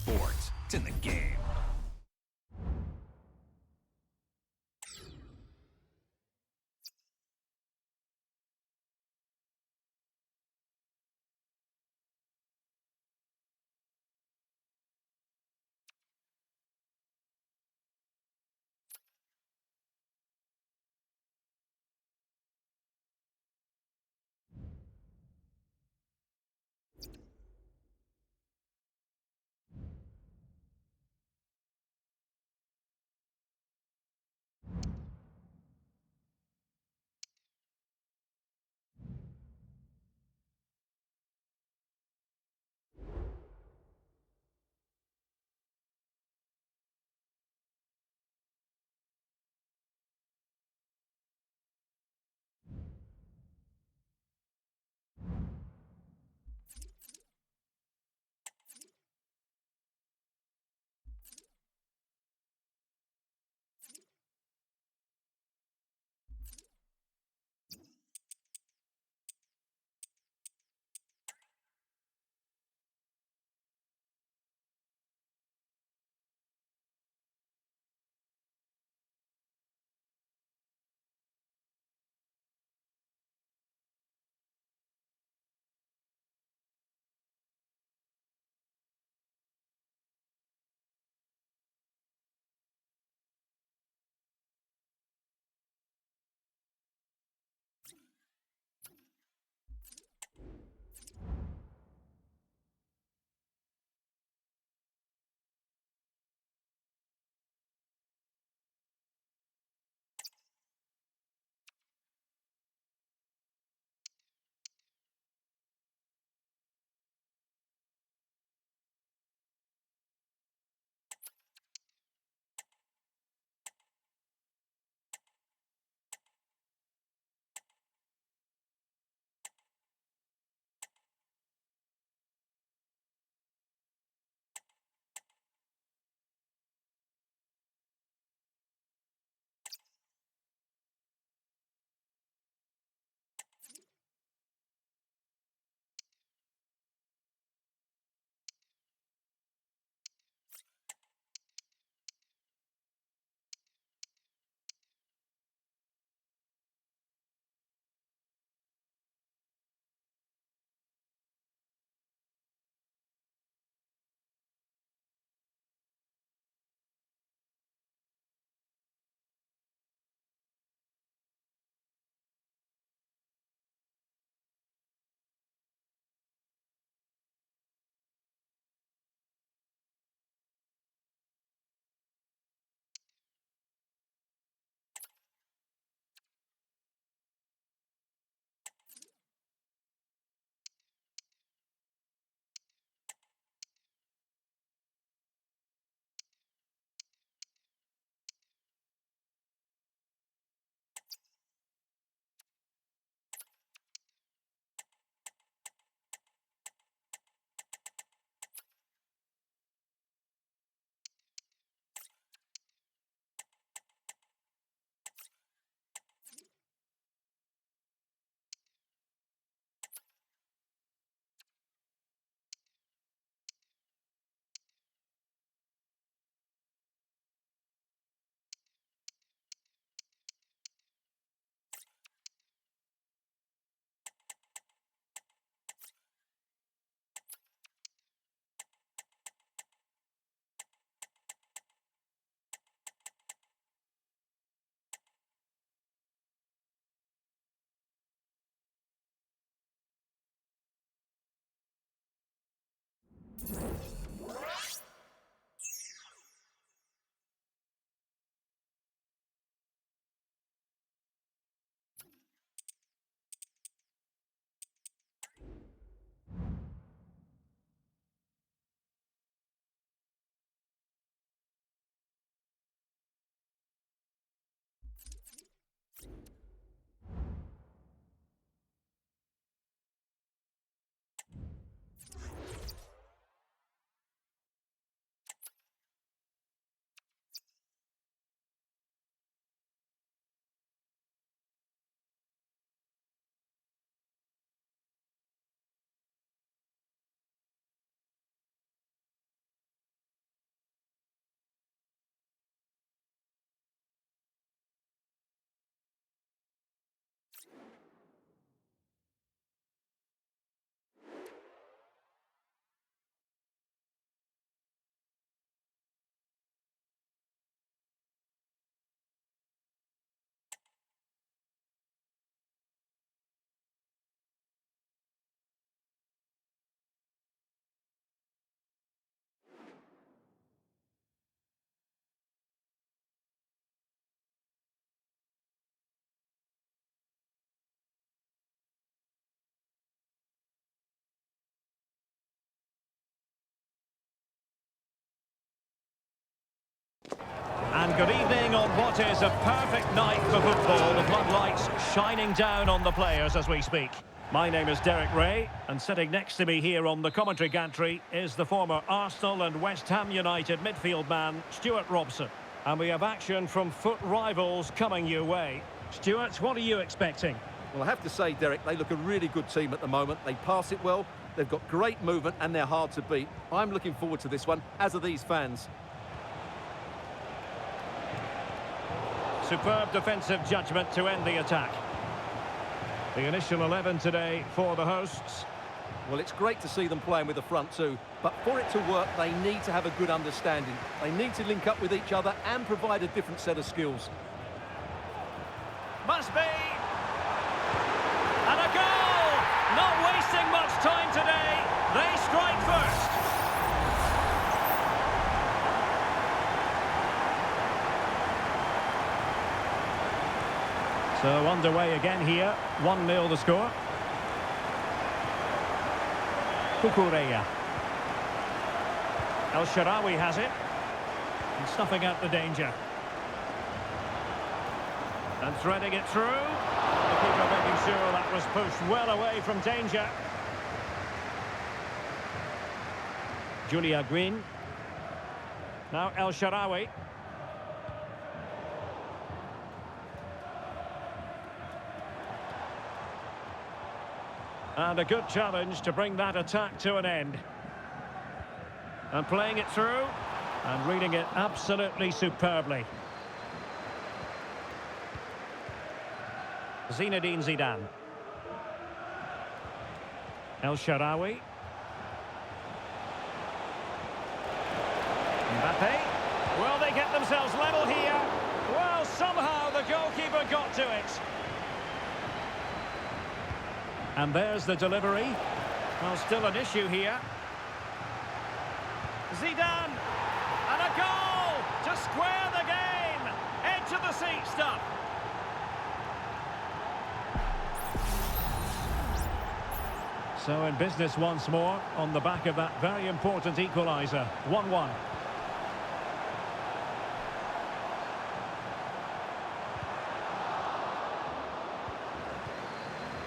sports. It's in the game. Good evening on what is a perfect night for football. The floodlights shining down on the players as we speak. My name is Derek Ray, and sitting next to me here on the commentary gantry is the former Arsenal and West Ham United midfield man, Stuart Robson. And we have action from foot rivals coming your way. Stuart, what are you expecting? Well, I have to say, Derek, they look a really good team at the moment. They pass it well, they've got great movement, and they're hard to beat. I'm looking forward to this one, as are these fans. Superb defensive judgment to end the attack. The initial 11 today for the hosts. Well, it's great to see them playing with the front two, but for it to work, they need to have a good understanding. They need to link up with each other and provide a different set of skills. Must be! And a goal! Not wasting much time today. They strike first. So underway again here. 1-0 the score. Kvaratskhelia. El Shaarawy has it. And snuffing out the danger. And threading it through. The keeper making sure that was pushed well away from danger. Julia Green. Now El Shaarawy. And a good challenge to bring that attack to an end. And playing it through. And reading it absolutely superbly. Zinedine Zidane. El Shaarawy. Mbappe. Will they get themselves level here? Well, somehow the goalkeeper got to it. And there's the delivery. Well, still an issue here. Zidane! And a goal to square the game! Edge of the seat stuff. So in business once more on the back of that very important equaliser. 1-1.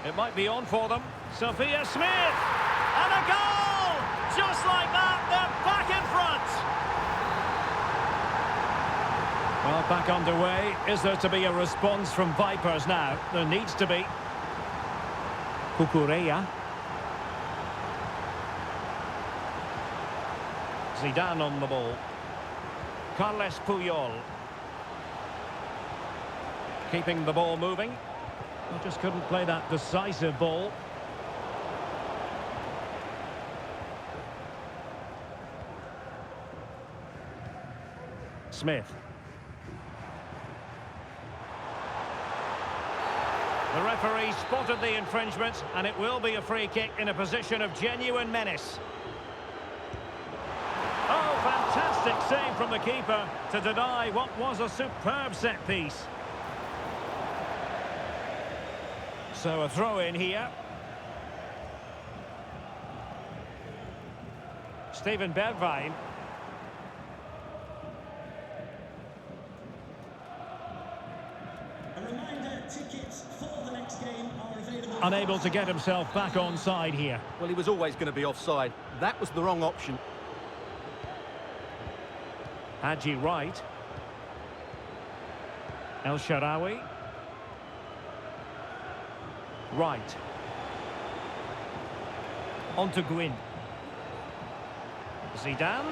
It might be on for them. Sophia Smith! And a goal! Just like that, they're back in front! Well, back underway. Is there to be a response from Vipers now? There needs to be. Kvaratskhelia. Zidane on the ball. Carles Puyol. Keeping the ball moving. He just couldn't play that decisive ball. Smith. The referee spotted the infringement, and it will be a free kick in a position of genuine menace. Oh, fantastic save from the keeper to deny what was a superb set piece. So a throw in here. Steven Bergwijn. A reminder, tickets for the next game are available. Unable to get himself back onside here. Well, he was always going to be offside. That was the wrong option. Haji Wright. El Shaarawy. Right. On to Gwyn. Zidane.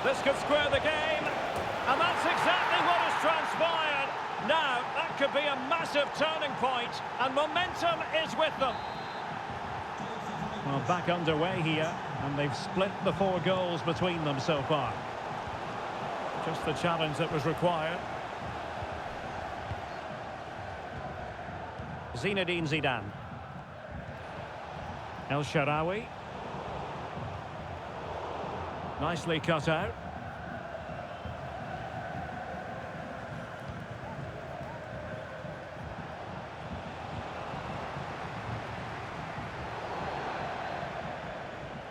This could square the game. And that's exactly what has transpired. Now, that could be a massive turning point, and momentum is with them. Well, back underway here, and they've split the 4 goals between them so far. Just the challenge that was required. Zinedine Zidane. El Shaarawy. Nicely cut out.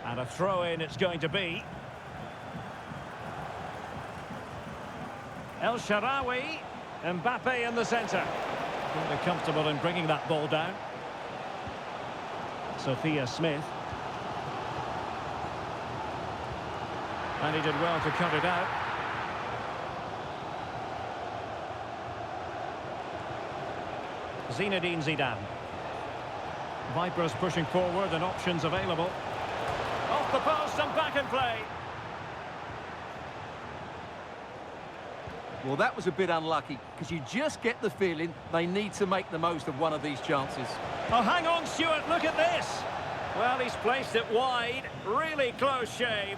And a throw-in it's going to be. El Shaarawy, Mbappe in the centre. Really comfortable in bringing that ball down. Sophia Smith. And he did well to cut it out. Zinedine Zidane. Vipers pushing forward and options available. Off the post and back in play. Well, that was a bit unlucky, because you just get the feeling they need to make the most of one of these chances. Oh, hang on, Stuart, look at this. Well, he's placed it wide. Really close shame.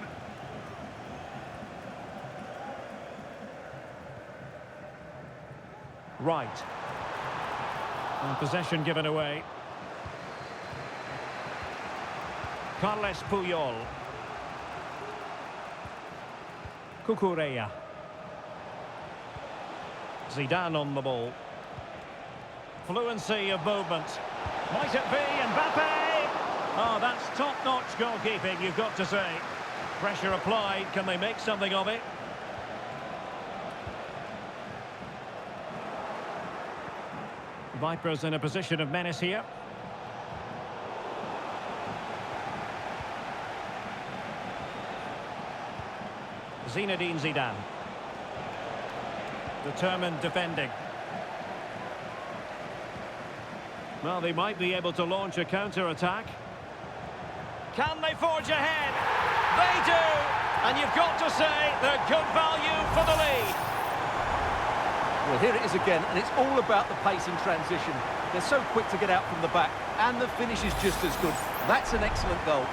Right. And possession given away. Carles Puyol. Cucurella. Zidane on the ball. Fluency of movement. Might it be Mbappe? Oh, that's top-notch goalkeeping, you've got to say. Pressure applied. Can they make something of it? Vipers in a position of menace here. Zinedine Zidane. Determined defending. Well, they might be able to launch a counter-attack. Can they forge ahead? They do! And you've got to say they're good value for the lead. Well, here it is again, and it's all about the pace in transition. They're so quick to get out from the back, and the finish is just as good. That's an excellent goal.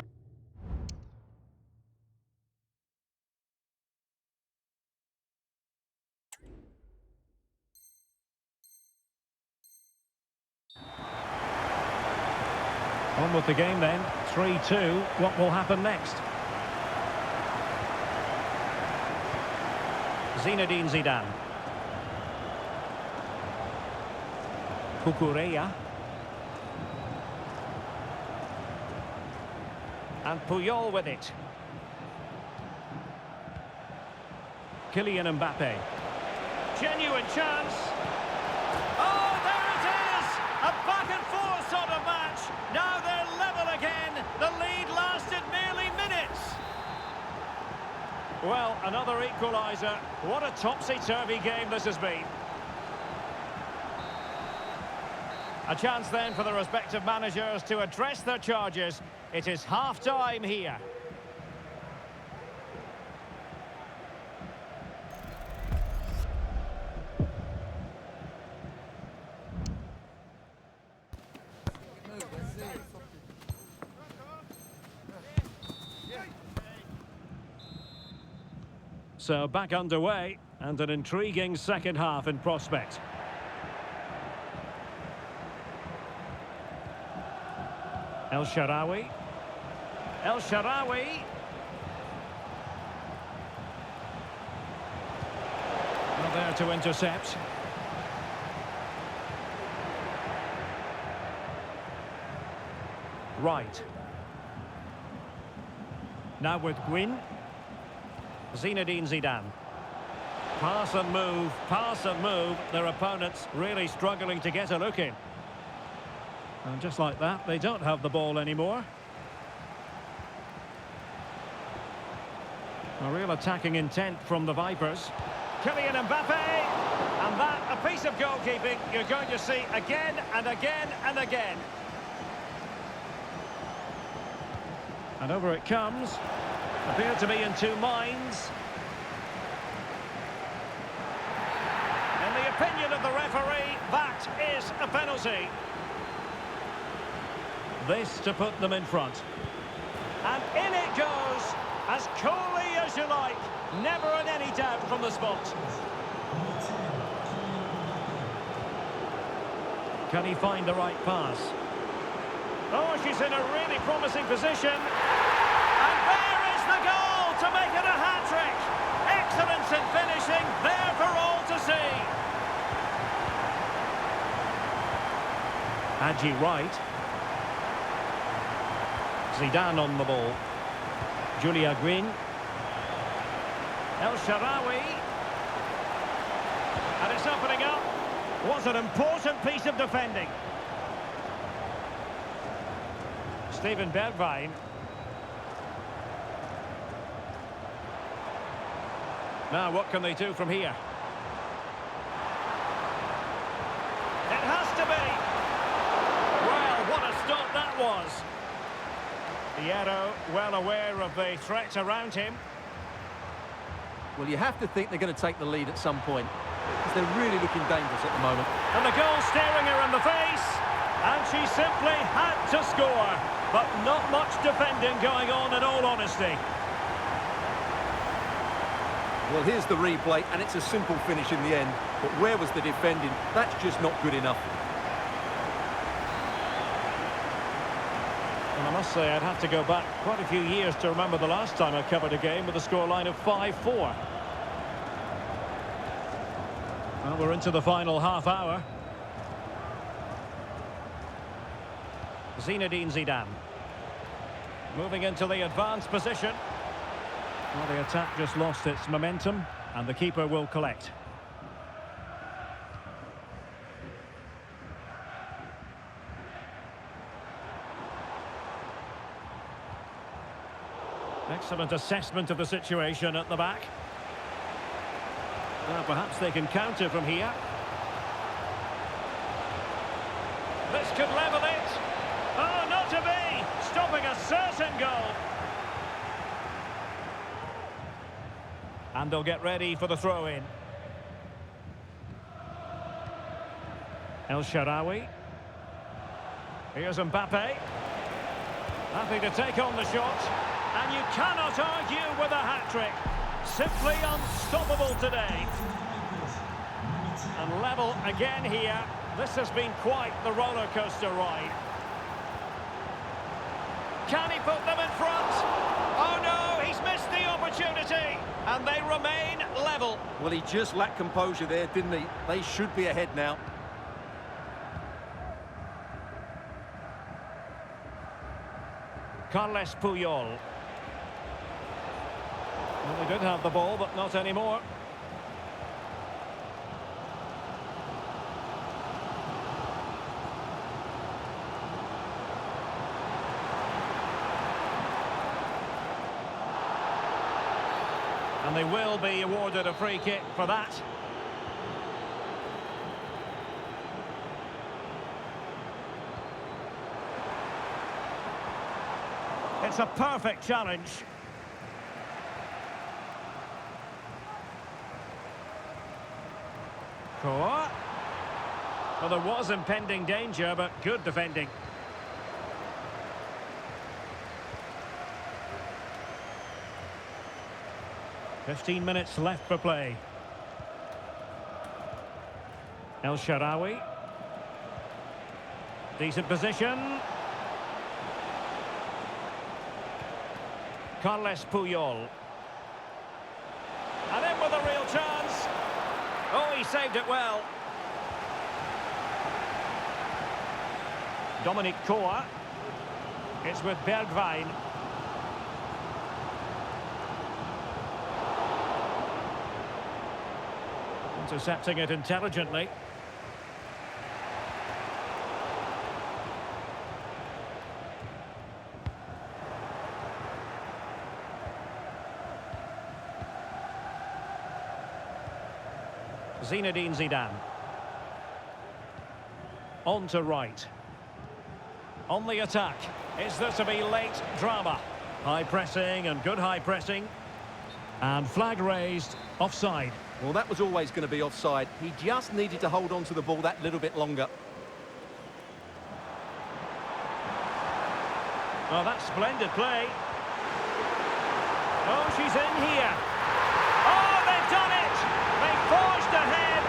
On with the game then, 3-2. What will happen next? Zinedine Zidane. Cucurella. And Puyol with it. Kylian Mbappe. Genuine chance. Oh, there it is! A back and forth sort of match. Now they're level again. The lead lasted merely minutes. Well, another equaliser. What a topsy-turvy game this has been. A chance then for the respective managers to address their charges. It is half-time here. So back underway, and an intriguing second half in prospect. El Shaarawy. El Shaarawy. Not there to intercept. Right. Now with Gwyn. Zinedine Zidane. Pass and move, pass and move. Their opponents really struggling to get a look in. And just like that, they don't have the ball anymore. A real attacking intent from the Vipers. Kylian Mbappe! And that, a piece of goalkeeping you're going to see again and again and again. And over it comes. Appear to be in two minds. In the opinion of the referee, that is a penalty. This to put them in front. And in it goes, as coolly as you like. Never in any doubt from the spot. Can he find the right pass? Oh, she's in a really promising position. And there is the goal to make it a hat-trick. Excellence in finishing, there for all to see. Haji Wright. Zidane on the ball. Julia Gwyn. El Shaarawy. it's opening up. Was an important piece of defending. Steven Bergwijn. Now, what can they do from here? It has to be. Well, what a stop that was. Piero, well aware of the threat around him. Well, you have to think they're going to take the lead at some point, because they're really looking dangerous at the moment. And the goal staring her in the face. And she simply had to score. But not much defending going on, in all honesty. Well, here's the replay, and it's a simple finish in the end. But where was the defending? That's just not good enough. And I must say, I'd have to go back quite a few years to remember the last time I covered a game with a scoreline of 5-4. Well, we're into the final half hour. Zinedine Zidane. Moving into the advanced position. Well, the attack just lost its momentum, and the keeper will collect. Excellent assessment of the situation at the back. Well, perhaps they can counter from here. This could level it. Oh, not to be! Stopping a certain goal. And they'll get ready for the throw-in. El Shaarawy. Here's Mbappe. Happy to take on the shot. And you cannot argue with a hat-trick. Simply unstoppable today. And level again here. This has been quite the roller coaster ride. Can he put them in front? Oh no, he's missed the opportunity. And they remain level. Well, he just lacked composure there, didn't he? They should be ahead now. Carles Puyol. Well, they did have the ball, but not anymore. And they will be awarded a free kick for that. It's a perfect challenge. Core. Well, there was impending danger, but good defending. "15 minutes left for play. El Shaarawy. Decent position. Carles Puyol. And in with a real chance. Oh, he saved it well. Dominic Koa. It's with Bergwijn. Intercepting it intelligently. Zinedine Zidane. On to right. On the attack. Is there to be late drama? High pressing and good high pressing. And flag raised, offside. Well, that was always going to be offside. He just needed to hold on to the ball that little bit longer. Oh, that's splendid play. Oh, she's in here. Oh, they've done it! They forged ahead,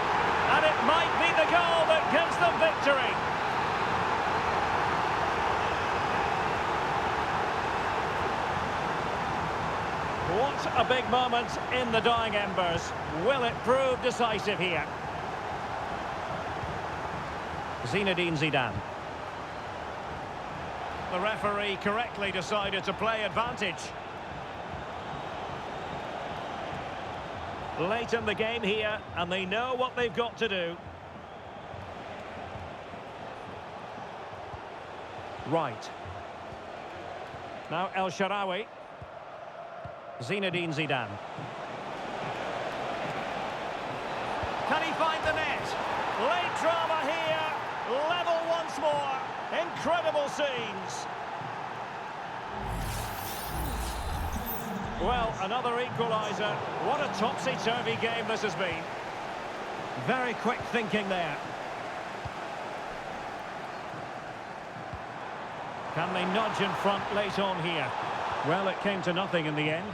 and it might be the goal that gives them victory. What a big moment in the dying embers. Will it prove decisive here? Zinedine Zidane. The referee correctly decided to play advantage. Late in the game here, and they know what they've got to do. Right. Now El Shaarawy. Zinedine Zidane. Can he find the net? Late drama here. Level once more. Incredible scenes. Well, another equaliser. What a topsy-turvy game this has been. Very quick thinking there. Can they nudge in front late on here? Well, it came to nothing in the end.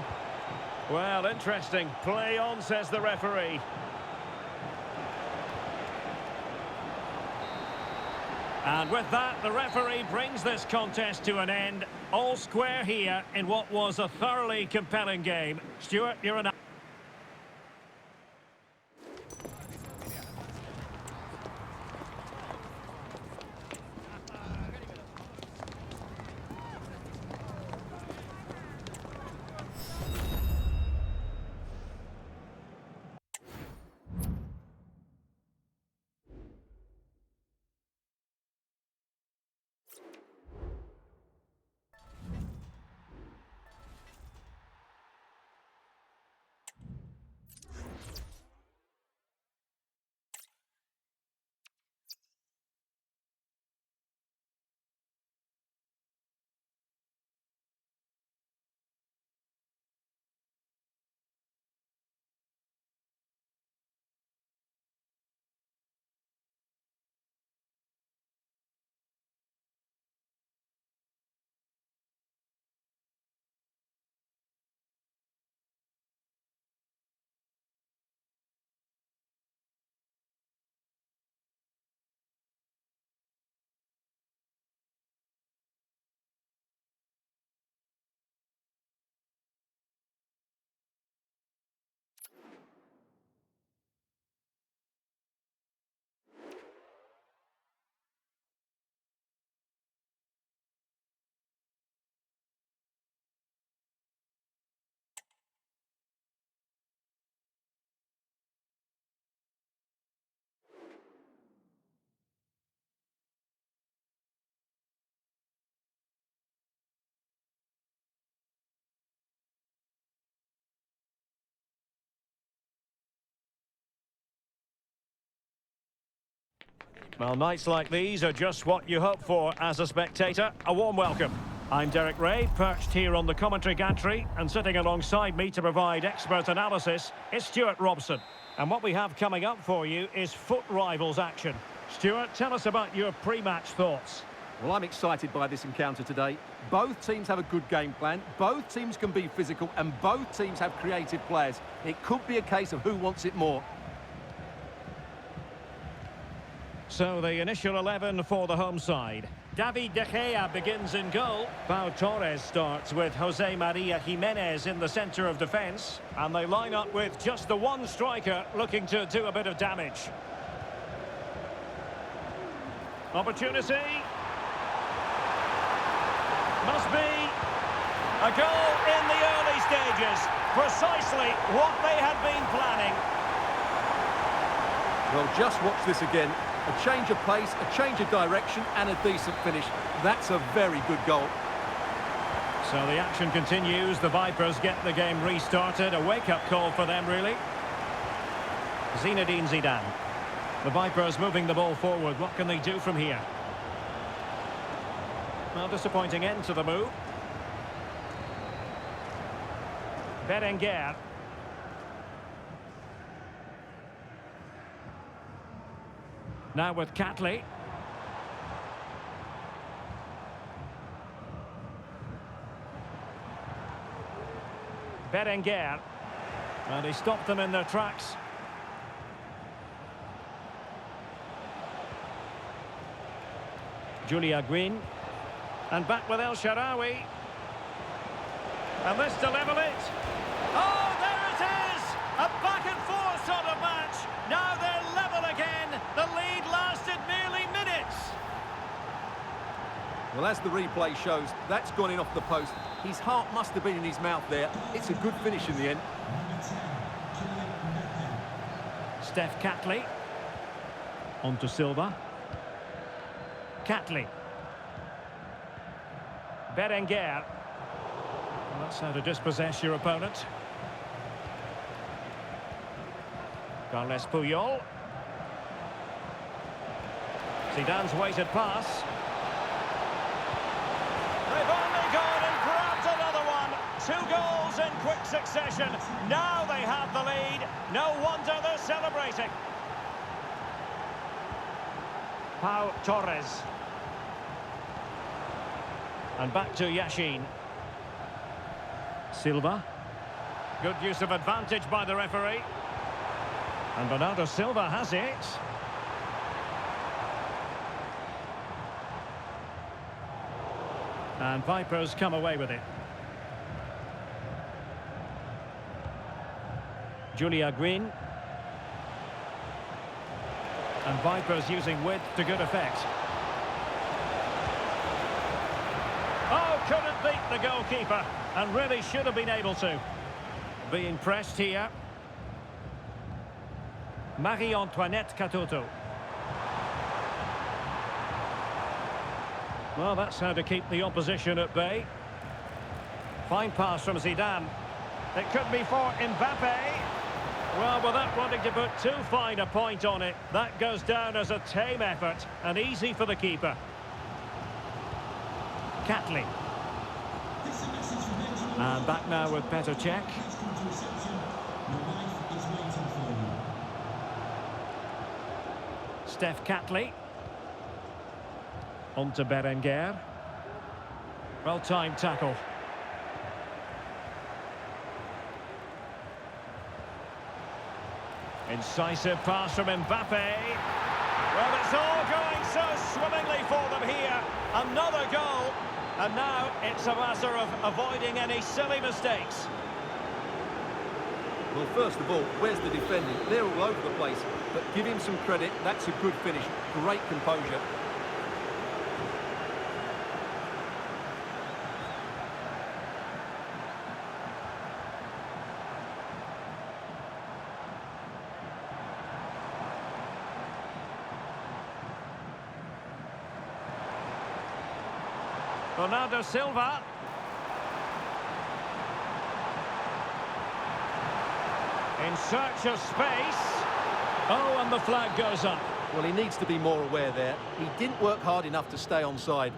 Well, interesting. Play on, says the referee. And with that, the referee brings this contest to an end. All square here in what was a thoroughly compelling game. Stuart, you're an... Well, nights like these are just what you hope for as a spectator. A warm welcome. I'm Derek Ray, perched here on the commentary gantry, and sitting alongside me to provide expert analysis is Stuart Robson. And what we have coming up for you is foot rivals action. Stuart, tell us about your pre-match thoughts. Well, I'm excited by this encounter today. Both teams have a good game plan, both teams can be physical, and both teams have creative players. It could be a case of who wants it more. So the initial 11 for the home side. David De Gea begins in goal. Pau Torres starts with Jose Maria Jimenez in the centre of defence. And they line up with just the one striker looking to do a bit of damage. Opportunity. Must be a goal in the early stages. Precisely what they had been planning. Well, just watch this again. A change of pace, a change of direction, and a decent finish. That's a very good goal. So the action continues. The Vipers get the game restarted. A wake-up call for them, really. Zinedine Zidane. The Vipers moving the ball forward. What can they do from here? Well, disappointing end to the move. Berenguer. Now with Catley. Berenguer. And he stopped them in their tracks. Julia Green. And back with El Shaarawy. And this to level it. Oh, there it is! A back and forth sort of match. Now they're level again. The lead lasted merely minutes. Well, as the replay shows, that's gone in off the post. His heart must have been in his mouth there. It's a good finish in the end. Steph Catley. On to Silva. Catley. Berenguer. And that's how to dispossess your opponent. Carles Puyol. Zidane's weighted pass. They've only gone and grabbed another one. 2 goals in quick succession. Now they have the lead. No wonder they're celebrating. Pau Torres. And back to Yashin. Silva. Good use of advantage by the referee. And Bernardo Silva has it. And Vipers come away with it. Julia Green. And Vipers using width to good effect. Oh, couldn't beat the goalkeeper. And really should have been able to. Being pressed here. Marie-Antoinette Katoto. Well, that's how to keep the opposition at bay. Fine pass from Zidane. It could be for Mbappe. Well, without wanting to put too fine a point on it, that goes down as a tame effort and easy for the keeper. Catley. And back now with Petr Cech. Steph Catley. On to Berenguer. Well-timed tackle. Incisive pass from Mbappe. Well, it's all going so swimmingly for them here. Another goal. And now it's a matter of avoiding any silly mistakes. Well, first of all, where's the defending? They're all over the place. But give him some credit. That's a good finish. Great composure. Bernardo Silva. In search of space. Oh, and the flag goes up. Well, he needs to be more aware there. He didn't work hard enough to stay onside.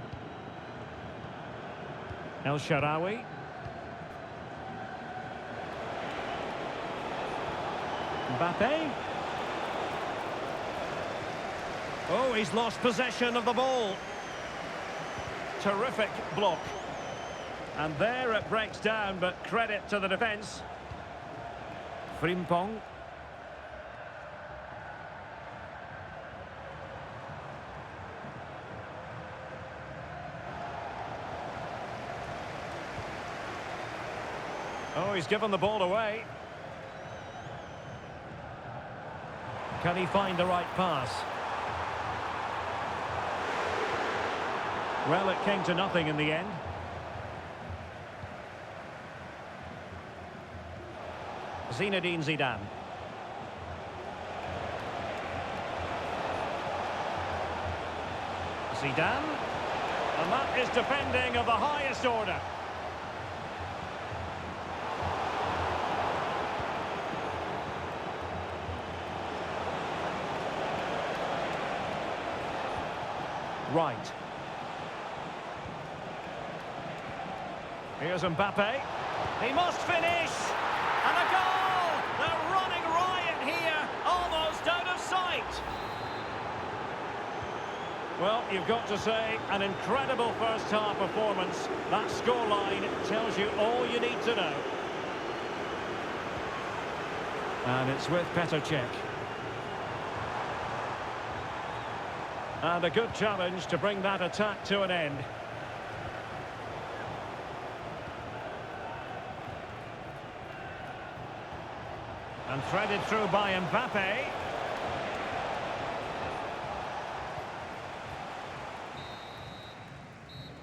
El Shaarawy. Mbappe. Oh, he's lost possession of the ball. Terrific block. And there it breaks down, but credit to the defence. Frimpong. Oh, he's given the ball away. Can he find the right pass? Well, it came to nothing in the end. Zinedine Zidane. Zidane. And that is defending of the highest order. Right. Here's Mbappe. He must finish. And a goal! They're running riot here, almost out of sight. Well, you've got to say, an incredible first-half performance. That scoreline tells you all you need to know. And it's with Petr Cech. And a good challenge to bring that attack to an end. And threaded through by Mbappe.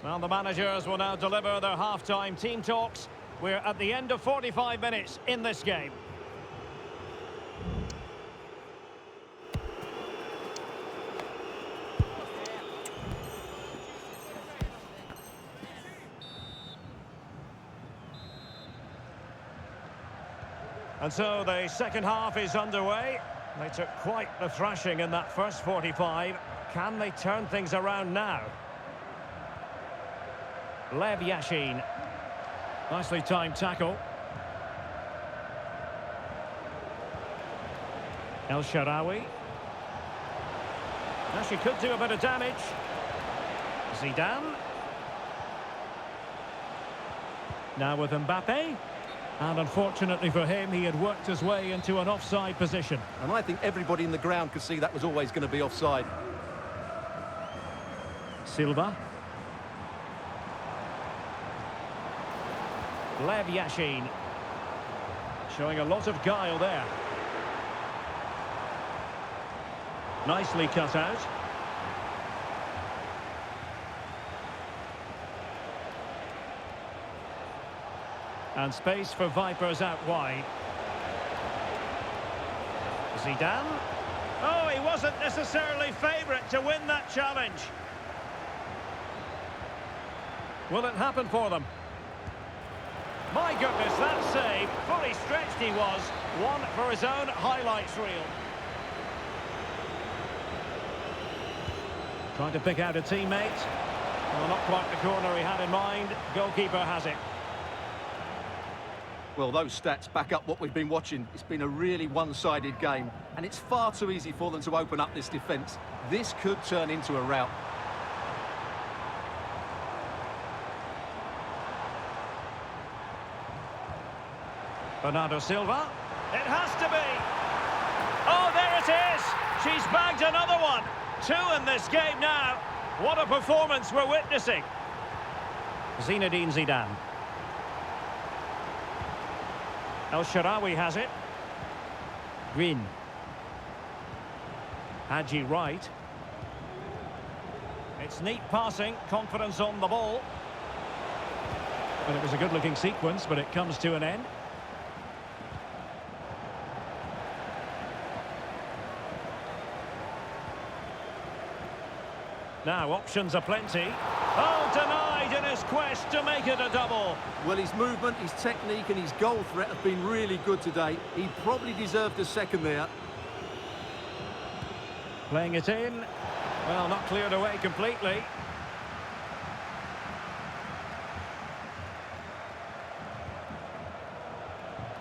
Well, the managers will now deliver their half-time team talks. We're at the end of 45 minutes in this game. And so the second half is underway. They took quite the thrashing in that first 45. Can they turn things around now? Lev Yashin. Nicely timed tackle. El Shaarawy. Now she could do a bit of damage. Zidane. Now with Mbappe. And unfortunately for him, he had worked his way into an offside position. And I think everybody in the ground could see that was always going to be offside. Silva. Lev Yashin. Showing a lot of guile there. Nicely cut out. And space for Vipers out wide. Zidane. Oh, he wasn't necessarily favourite to win that challenge. Will it happen for them? My goodness, that save. Fully stretched he was. One for his own highlights reel. Trying to pick out a teammate. Well, not quite the corner he had in mind. Goalkeeper has it. Well, those stats back up what we've been watching. It's been a really one-sided game, and it's far too easy for them to open up this defence. This could turn into a rout. Bernardo Silva. It has to be. Oh, there it is. She's bagged another one. 2 in this game now. What a performance we're witnessing. Zinedine Zidane. El Shaarawy has it. Green. Haji Wright. It's neat passing, confidence on the ball. But it was a good-looking sequence, but it comes to an end. Now, options are plenty. Oh, denied in his quest to make it a double. Well, his movement, his technique and his goal threat have been really good today. He probably deserved a second there. Playing it in. Well, not cleared away completely.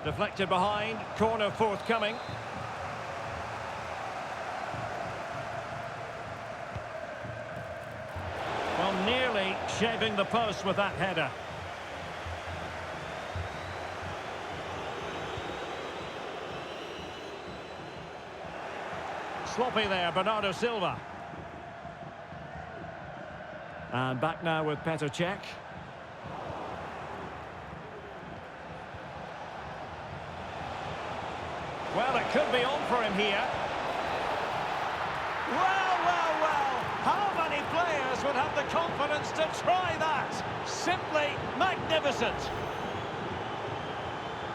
Deflected behind. Corner forthcoming. Well, nearly shaving the post with that header. Sloppy there, Bernardo Silva. And back now with Petr Cech. Well, it could be on for him here. Well, well, well. How many players would have the confidence to try that? Simply magnificent.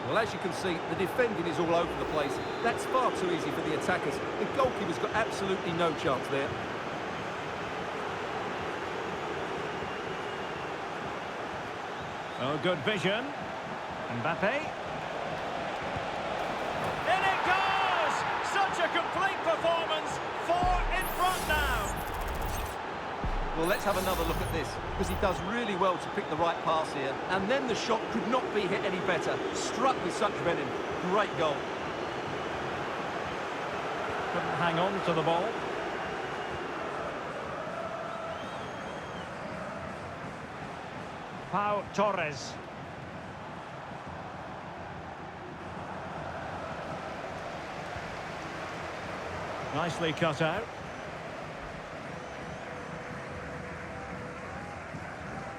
Well, as you can see, the defending is all over the place. That's far too easy for the attackers. The goalkeeper's got absolutely no chance there. Oh, good vision. Mbappe. In it goes! Such a complete performance. 4 in front now. Well, let's have another look at this, because he does really well to pick the right pass here. And then the shot could not be hit any better. Struck with such venom. Great goal. Couldn't hang on to the ball. Pau Torres. Nicely cut out.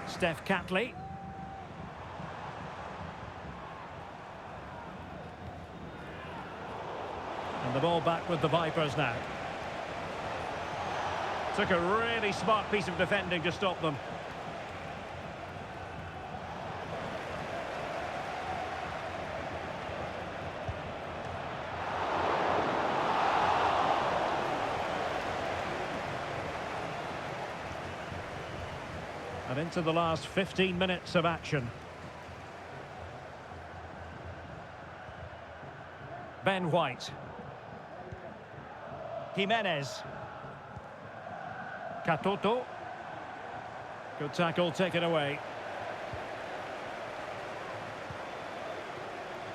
Steph Catley. And the ball back with the Vipers now. Took a really smart piece of defending to stop them. And into the last 15 minutes of action. Ben White. Jimenez. Katoto. Good tackle taken away.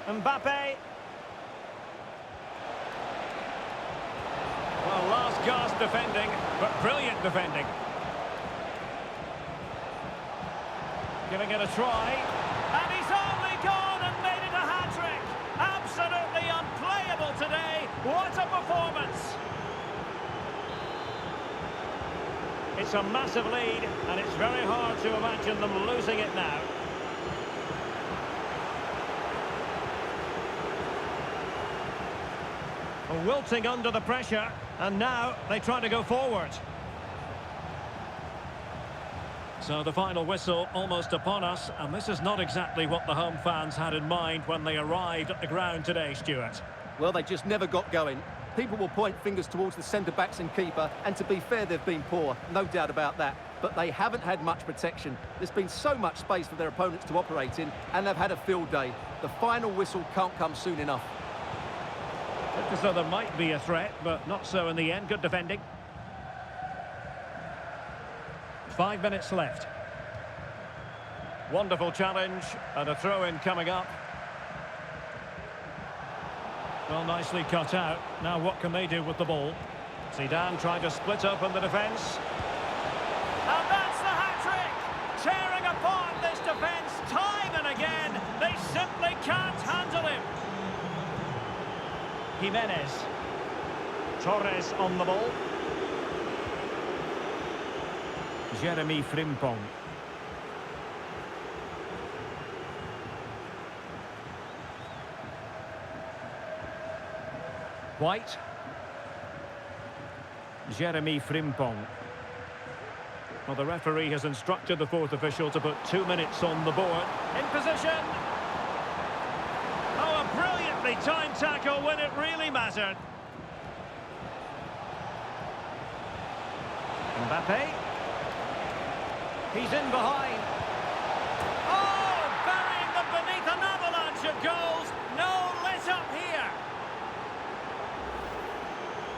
Mbappe. Well, last gasp defending, but brilliant defending. Giving it a try. And he's only gone and made it a hat-trick. Absolutely unplayable today. What a performance. It's a massive lead, and it's very hard to imagine them losing it now. Wilting under the pressure, and now they try to go forward. So the final whistle almost upon us, and this is not exactly what the home fans had in mind when they arrived at the ground today, Stuart. Well, they just never got going. People will point fingers towards the centre-backs and keeper, and to be fair, they've been poor, no doubt about that. But they haven't had much protection. There's been so much space for their opponents to operate in, and they've had a field day. The final whistle can't come soon enough. Looked as though there might be a threat, but not so in the end. Good defending. 5 minutes left. Wonderful challenge, and a throw-in coming up. Well, nicely cut out. Now what can they do with the ball? Zidane trying to split up in the defence. And that's the hat-trick! Tearing apart this defence time and again. They simply can't handle him. Jimenez. Torres on the ball. Jeremy Frimpong. White. Jeremy Frimpong. Well, the referee has instructed the fourth official to put 2 minutes on the board. In position. Oh, a brilliantly timed tackle when it really mattered. Mbappe. He's in behind. Oh, burying them beneath an avalanche of goals. No let up here.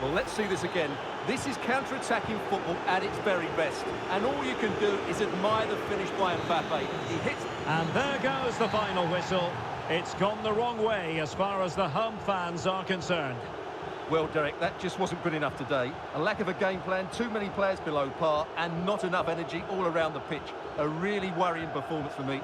Well, let's see this again. This is counter-attacking football at its very best. And all you can do is admire the finish by Mbappe. He hits... And there goes the final whistle. It's gone the wrong way as far as the home fans are concerned. Well, Derek, that just wasn't good enough today. A lack of a game plan, too many players below par, and not enough energy all around the pitch. A really worrying performance for me.